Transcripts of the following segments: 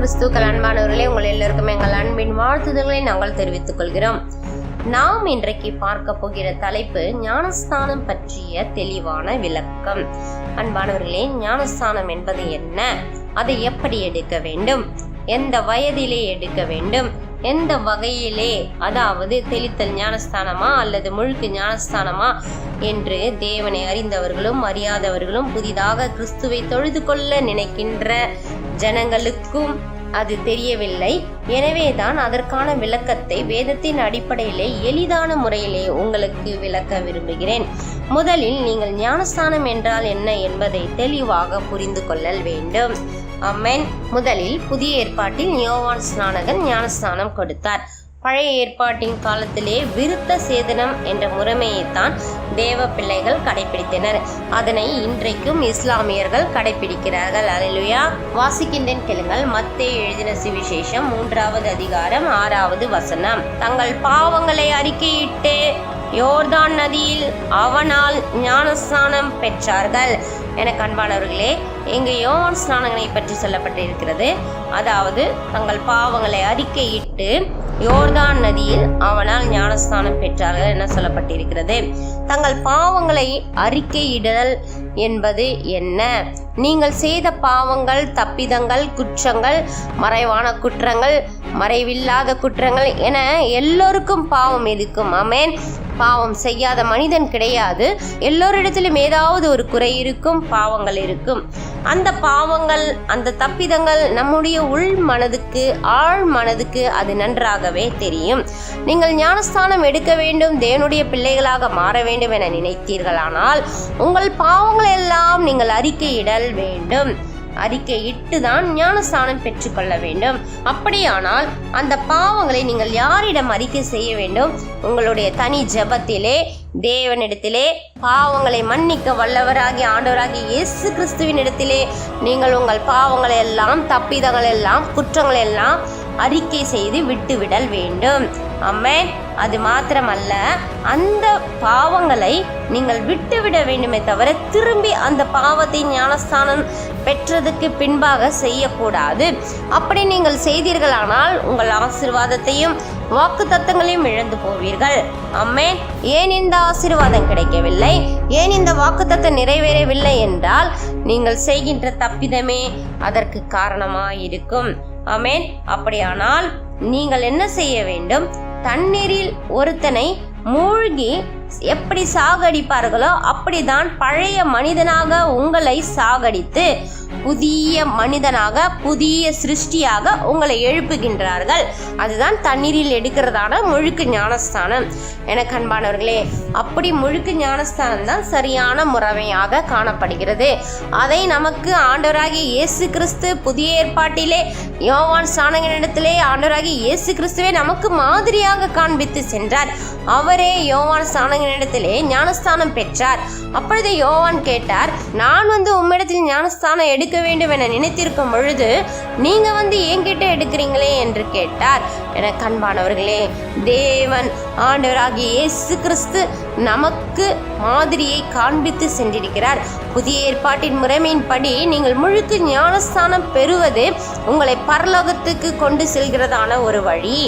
கிறிஸ்துக்கள் அன்பானவர்களே, உங்கள் எல்லோருக்கும் எங்கள் அன்பின் வாழ்த்துதல்களை நாங்கள் தெரிவித்துக் கொள்கிறோம். நாம் இன்றைக்கு பார்க்க போகிற தலைப்பு ஞானஸ்தானம் பற்றிய தெளிவான விளக்கம். அன்பானவர்களே, ஞானஸ்தானம் என்பது என்ன? அதை எப்படி எடுக்க வேண்டும்? எந்த வயதிலே எடுக்க வேண்டும்? எந்த வகையிலே, அதாவது தெளித்தல் ஞானஸ்தானமா அல்லது முழுக்கு ஞானஸ்தானமா என்று தேவனை அறிந்தவர்களும் அறியாதவர்களும் புதிதாக கிறிஸ்துவை தொழுது கொள்ள நினைக்கின்ற ஜனங்களுக்கும் அது தெரியவில்லை. எனவேதான் அதற்கான விளக்கத்தை வேதத்தின் அடிப்படையிலே எளிதான முறையிலே உங்களுக்கு விளக்க விரும்புகிறேன். முதலில் நீங்கள் ஞானஸ்தானம் என்றால் என்ன என்பதை தெளிவாக புரிந்து கொள்ளல் வேண்டும். ஆமென். முதலில் புதிய ஏற்பாட்டில் யோவான் ஸ்நானகன் ஞானஸ்தானம் கொடுத்தார். பழைய ஏற்பாட்டின் காலத்திலே விருத்த சேதனம் என்ற முறைமையைத்தான் தேவ பிள்ளைகள் கடைபிடித்தனர். அதனை இன்றைக்கும் இஸ்லாமியர்கள் கடைபிடிக்கிறார்கள். அல்லேலூயா. வாசிக்கின்றேன் கேளுங்கள். மத்தேயு எழுதின சுவிசேஷம் 3வது அதிகாரம் 6வது வசனம். தங்கள் பாவங்களை அறிக்கையிட்டு யோர்தான் நதியில் அவனால் ஞானஸ்நானம் பெற்றார்கள். எனக்கு அன்பானவர்களே, இங்கு யோவான் ஸ்நானகனை பற்றி சொல்லப்பட்டிருக்கிறது. அதாவது தங்கள் பாவங்களை அறிக்கையிட்டு யோர்தான் நதியில் அவனால் ஞானஸ்தானம் பெற்றார்கள் என சொல்லப்பட்டிருக்கிறது. தங்கள் பாவங்களை அறிக்கையிடல் என்பது என்ன? நீங்கள் செய்த பாவங்கள், தப்பிதங்கள், குற்றங்கள், மறைவான குற்றங்கள், மறைவில்லாத குற்றங்கள் என எல்லோருக்கும் பாவம் இருக்கும். ஆமென். பாவம் செய்யாத மனிதன் கிடையாது. எல்லோரிடத்திலும் ஏதாவது ஒரு குறை இருக்கும், பாவங்கள் இருக்கும். அந்த பாவங்கள், அந்த தப்பிதங்கள் நம்முடைய உள் மனதுக்கு, ஆழ் மனதுக்கு அது நன்றாகவே தெரியும். நீங்கள் ஞானஸ்தானம் எடுக்க வேண்டும், தேவனுடைய பிள்ளைகளாக மாற வேண்டும் என நினைத்தீர்களானால் உங்கள் பாவங்களை எல்லாம் நீங்கள் அறிக்கையிடல் வேண்டும். அறிக்கையிட்டு தான் ஞானஸ்தானம் பெற்றுக்கொள்ள வேண்டும். அப்படியானால் அந்த பாவங்களை நீங்கள் யாரிடம் அறிக்கை செய்ய வேண்டும்? உங்களுடைய தனி ஜெபத்திலே தேவனிடத்திலே பாவங்களை மன்னிக்க வல்லவராகி ஆண்டவராகி இயேசு கிறிஸ்துவின் இடத்திலே நீங்கள் உங்கள் பாவங்களை எல்லாம், தப்பிதங்கள் எல்லாம், குற்றங்கள் எல்லாம் அறிக்கை செய்து விட்டுவிடல் வேண்டும். ஆமென். அது மாத்திரமல்ல, அந்த பாவங்களை நீங்கள் விட்டுவிட வேண்டுமே தவிர திரும்பி அந்த பாவத்தை ஞானஸ்தானம் பெற்றதுக்கு பின்பாக செய்யக்கூடாது. அப்படி நீங்கள் செய்தீர்களானால் உங்கள் ஆசீர்வாதத்தையும் வாக்கு தத்தங்களையும் இழந்து போவீர்கள். ஆமென். ஏன் இந்த ஆசீர்வாதம் கிடைக்கவில்லை, ஏன் இந்த வாக்கு தத்தம் நிறைவேறவில்லை என்றால் நீங்கள் செய்கின்ற தப்பிதமே அதற்கு காரணமாயிருக்கும். ஆமென். அப்படியானால் நீங்கள் என்ன செய்ய வேண்டும்? தண்ணீரில் ஒருத்தனை மூழ்கி எப்படி சாகடிப்பார்களோ அப்படிதான் பழைய மனிதனாக உங்களை சாகடித்து புதிய மனிதனாக, புதிய சிருஷ்டியாக உங்களை எழுப்புகின்றார்கள். அதுதான் தண்ணீரில் எடுக்கிறதான முழுக்கு ஞானஸ்தானம். எனக்கு அன்பானவர்களே, அப்படி முழுக்கு ஞானஸ்தானம் தான் சரியான முறைமையாக காணப்படுகிறது. அதை நமக்கு ஆண்டவராகிய இயேசு கிறிஸ்து புதிய ஏற்பாட்டிலே யோவான் ஸ்நானகனிடத்திலே ஆண்டவராகிய இயேசு கிறிஸ்துவே நமக்கு மாதிரியாக காண்பித்து சென்றார். அவரே யோவான் ஸ்நானகனிடத்திலே ஞானஸ்தானம் பெற்றார். அப்பொழுது யோவான் கேட்டார், நான் உம்மிடத்தில் ஞானஸ்தானம் எடுக்க வேண்டும் என நினைத்திருக்கும் பொழுது நீங்க என்கிட்ட எடுக்கிறீங்களே என்று கேட்டார். எனக்கு அன்பானவர்களே, தேவன் ஆண்டவராகிய இயேசு கிறிஸ்து நமக்கு மாதிரியை காண்பித்து சென்றிருக்கிறார். புதிய ஏற்பாட்டின் முறைமையின்படி நீங்கள் முழுக்கு ஞானஸ்தானம் பெறுவது உங்களை பரலோகத்துக்கு கொண்டு செல்கிறதான ஒரு வழி.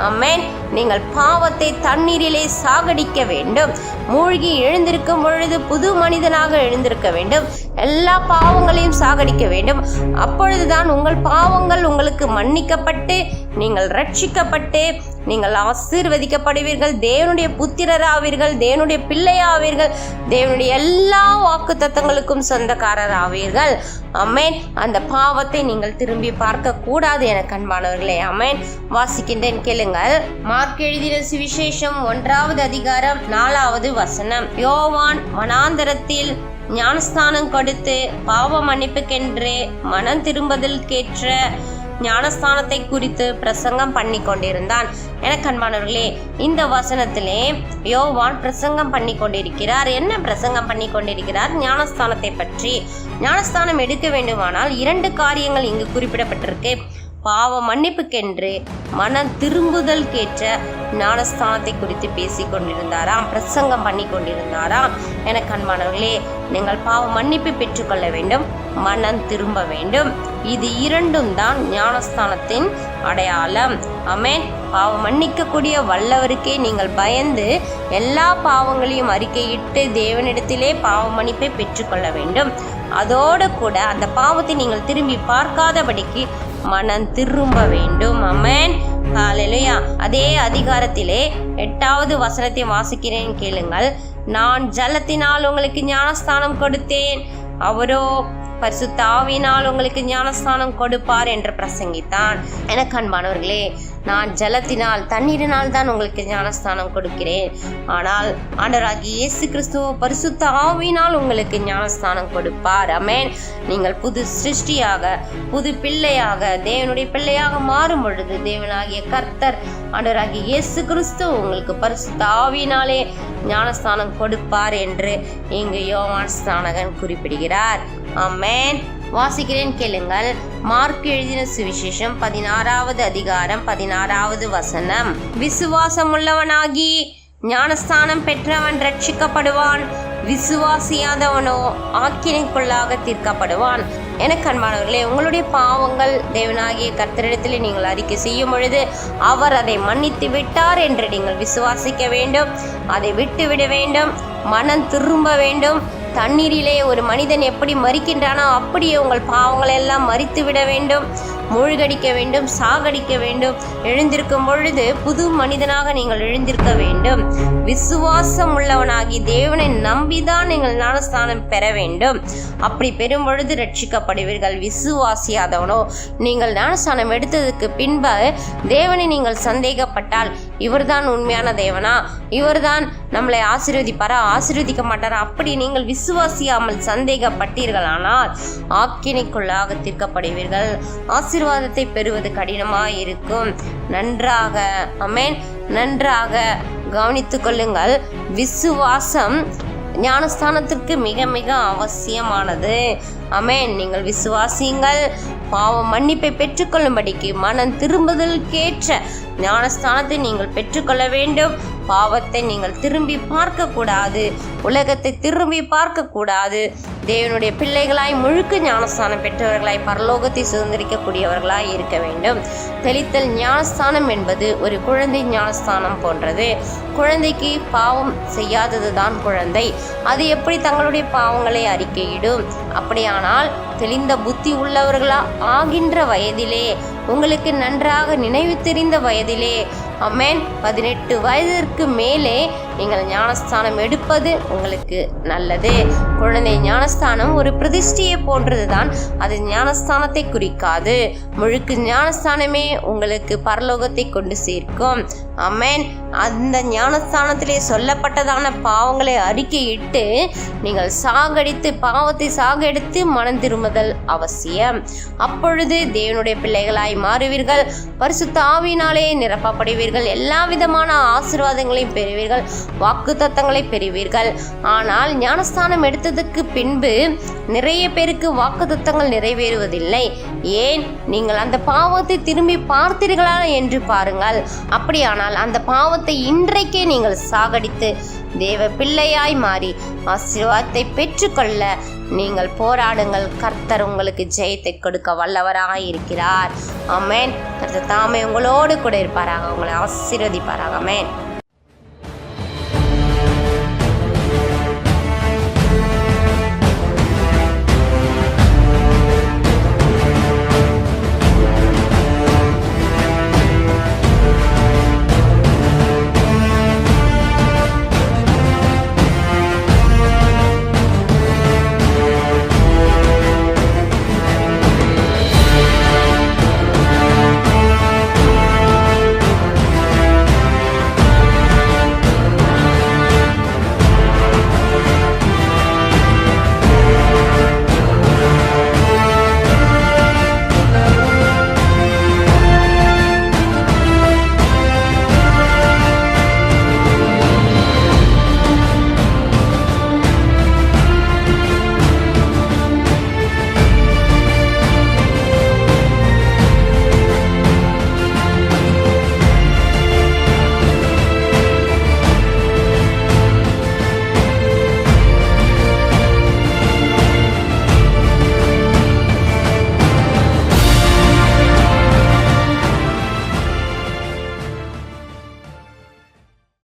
ஆமென். நீங்கள் பாவத்தை தண்ணீரிலே சாகடிக்க வேண்டும். மூழ்கி எழுந்திருக்கும் பொழுது புது மனிதனாக எழுந்திருக்க வேண்டும். எல்லா பாவங்களையும் சாகடிக்க வேண்டும். அப்பொழுதுதான் உங்கள் பாவங்கள் உங்களுக்கு மன்னிக்கப்பட்டு நீங்கள் ரட்சிக்கப்பட்டு நீங்கள் ஆசீர்வதிக்கப்படுவீர்கள். தேவனுடைய புத்திரராவீர்கள், தேவனுடைய பிள்ளையாவீர்கள், தேவனுடைய எல்லா வாக்கு தத்தங்களுக்கும் சொந்தக்காரராவீர்கள். ஆமென். அந்த பாவத்தை நீங்கள் திரும்பி பார்க்க கூடாது. எனக்கு அன்பானவர்களே, ஆமென். வாசிக்கின்றேன் கேளுங்கள். மார்க் எழுதின சுவிசேஷம் 1வது அதிகாரம் 4வது வசனம். யோவான் வனாந்தரத்தில் ஞானஸ்தானம் கொடுத்து பாவ மன்னிப்புக்கென்று மனம் திரும்புதலுக்கேற்ற ஞானஸ்தானத்தை குறித்து பிரசங்கம் பண்ணி கொண்டிருந்தான். எனக்கு அன்பானவர்களே, இந்த வசனத்திலே யோவான் பிரசங்கம் பண்ணி கொண்டிருக்கிறார். என்ன பிரசங்கம் பண்ணி கொண்டிருக்கிறார்? ஞானஸ்தானத்தை பற்றி. ஞானஸ்தானம் எடுக்க வேண்டுமானால் 2 காரியங்கள் இங்கு குறிப்பிடப்பட்டிருக்கு. பாவ மன்னிப்புக்கென்று மனம் திரும்புதல் கேற்ற ஞானஸ்தானத்தை குறித்து பேசிக் கொண்டிருந்தாராம், பிரசங்கம் பண்ணி கொண்டிருந்தாராம். எனக்கு அன்பானவர்களே, நீங்கள் பாவ மன்னிப்பு பெற்றுக்கொள்ள வேண்டும். மனம் திரும்ப வேண்டும். இது இரண்டும் தான் ஞானஸ்தானத்தின் அடையாளம். ஆமென். பாவம் மன்னிக்கக்கூடிய வல்லவருக்கே நீங்கள் பயந்து எல்லா பாவங்களையும் அறிக்கையிட்டு தேவனிடத்திலே பாவ மன்னிப்பை பெற்றுக்கொள்ள வேண்டும். அதோடு கூட அந்த பாவத்தை நீங்கள் திரும்பி பார்க்காதபடிக்கு மனம் திரும்ப வேண்டும். ஆமென். ஹல்லேலூயா. அதே அதிகாரத்திலே 8வது வசனத்தை வாசிக்கிறேன், கேளுங்கள். நான் ஜலத்தினால் உங்களுக்கு ஞானஸ்தானம் கொடுத்தேன், அவரோ பரிசுத்த ஆவியினால் உங்களுக்கு ஞானஸ்தானம் கொடுப்பார் என்று பிரசங்கித்தான். எனக்கு அன்பானவர்களே, நான் ஜலத்தினால் தண்ணீரினால் தான் உங்களுக்கு ஞானஸ்தானம் கொடுக்கிறேன். ஆனால் ஆண்டவராகிய இயேசு கிறிஸ்துவ பரிசுத்த ஆவியினால் உங்களுக்கு ஞானஸ்தானம் கொடுப்பார். ஆமென். நீங்கள் புது சிருஷ்டியாக, புது பிள்ளையாக, தேவனுடைய பிள்ளையாக மாறும் பொழுது தேவனாகிய கர்த்தர் ஆண்டவராகிய இயேசு கிறிஸ்து உங்களுக்கு பரிசுத்த ஆவியினாலே ஞானஸ்தானம் கொடுப்பார் என்று இங்கு யோவான் ஸ்நானகன் குறிப்பிடுகிறார். ஆமென். வாசிக்கிறேன், கேளுங்கள். மார்க் எழுதின சுவிசேஷம் 16வது அதிகாரம் 16வது வசனம். விசுவாசமுள்ளவனாகி ஞானஸ்தானம் பெற்றவன் ரட்சிக்கப்படுவான், விசுவாசியாதவனோ ஆக்கினைக்குள்ளாக தீர்க்கப்படுவான். எனக்கு அன்பானவர்களே, உங்களுடைய பாவங்கள் தேவனாகிய கர்த்தரிடத்தில் நீங்கள் அறிக்கை செய்யும் பொழுது அவர் அதை மன்னித்து விட்டார் என்று நீங்கள் விசுவாசிக்க வேண்டும். அதை விட்டுவிட வேண்டும். மனம் திரும்ப வேண்டும். தண்ணீரிலே ஒரு மனிதன் எப்படி மரிக்கின்றானோ அப்படியே உங்கள் பாவங்களை எல்லாம் மரித்து விட வேண்டும். மூழ்கடிக்க வேண்டும், சாகடிக்க வேண்டும். எழுந்திருக்கும் பொழுது புது மனிதனாக நீங்கள் எழுந்திருக்க வேண்டும். விசுவாசம் உள்ளவனாகி தேவனை நம்பிதான் நீங்கள் ஞானஸ்தானம் பெற வேண்டும். அப்படி பெறும் பொழுது ரட்சிக்கப்படுவீர்கள். விசுவாசியாதவனோ, நீங்கள் ஞானஸ்தானம் எடுத்ததுக்கு பின்பு தேவனை நீங்கள் சந்தேகப்பட்டால், இவர்தான் உண்மையான தேவனா, இவர்தான் நம்மளை ஆசீர்வதிப்பாரா, ஆசீர்வதிக்க மாட்டாரா, அப்படி நீங்கள் விசுவாசியாமல் சந்தேகப்பட்டீர்களானால் ஆக்கினைக்குள்ளாக தீர்க்கப்படுவீர்கள். ஆசீர்வாதத்தை பெறுவது கடினமாக இருக்கும். நன்றாக ஆமென், நன்றாக கவனித்துக் கொள்ளுங்கள். விசுவாசம் ஞானஸ்தானத்திற்கு மிக மிக அவசியமானது. ஆமென். நீங்கள் விசுவாசியுங்கள். பாவ மன்னிப்பை பெற்றுக்கொள்ளும்படிக்கு மனம் திரும்புதலுக்கேற்ற ஞானஸ்தானத்தை நீங்கள் பெற்றுக்கொள்ள வேண்டும். பாவத்தை நீங்கள் திரும்பி பார்க்க கூடாது, உலகத்தை திரும்பி பார்க்க கூடாது. தேவனுடைய பிள்ளைகளாய் முழுக்க ஞானஸ்தானம் பெற்றவர்களாய் பரலோகத்தை சுதந்திரிக்கக்கூடியவர்களாய் இருக்க வேண்டும். தெளித்தல் ஞானஸ்தானம் என்பது ஒரு குழந்தை ஞானஸ்தானம் போன்றது. குழந்தைக்கு பாவம் செய்யாதது தான் குழந்தை. அது எப்படி தங்களுடைய பாவங்களை அறிக்கையிடும்? அப்படியானால் தெளிந்த புத்தி உள்ளவர்களா ஆகின்ற வயதிலே, உங்களுக்கு நன்றாக நினைவு தெரிந்த வயதிலே, ஆமென், 18 வயதிற்கு மேலே நீங்கள் ஞானஸ்தானம் எடுப்பது உங்களுக்கு நல்லது. குழந்தை ஞானஸ்தானம் ஒரு பிரதிஷ்டையை போன்றதுதான். அது ஞானஸ்தானத்தை குறிக்காது. முழுக்கு ஞானஸ்தானமே உங்களுக்கு பரலோகத்தை கொண்டு சேர்க்கும். ஆமென். அந்த ஞானஸ்தானத்திலே சொல்லப்பட்டதான பாவங்களை அறிக்கையிட்டு நீங்கள் சாகடித்து, பாவத்தை சாகடித்து மனம் திரும்புதல் அவசியம். அப்பொழுது தேவனுடைய பிள்ளைகளாய் மாறுவீர்கள். பரிசுத்த ஆவியினாலே நிரப்பப்படுவீர்கள். எல்லா விதமான ஆசீர்வாதங்களையும் பெறுவீர்கள். வாக்கு தத்தங்களை பெறுவீர்கள். ஆனால் ஞானஸ்தானம் எடுத்ததுக்கு பின்பு நிறைய பேருக்கு வாக்கு தத்தங்கள் நிறைவேறுவதில்லை. ஏன்? நீங்கள் அந்த பாவத்தை திரும்பி பார்த்தீர்களா என்று பாருங்கள். அப்படியானால் அந்த பாவத்தை இன்றைக்கே நீங்கள் சாகடித்து தேவ பிள்ளையாய் மாறி ஆசீர்வாதத்தை பெற்றுக்கொள்ள நீங்கள் போராடுங்கள். கர்த்தர் உங்களுக்கு ஜெயத்தை கொடுக்க வல்லவராக இருக்கிறார். ஆமென். கர்த்தர் தாமே உங்களோடு கூட இருப்பாராக, உங்களை ஆசீர்வதிப்பாராக. ஆமென்.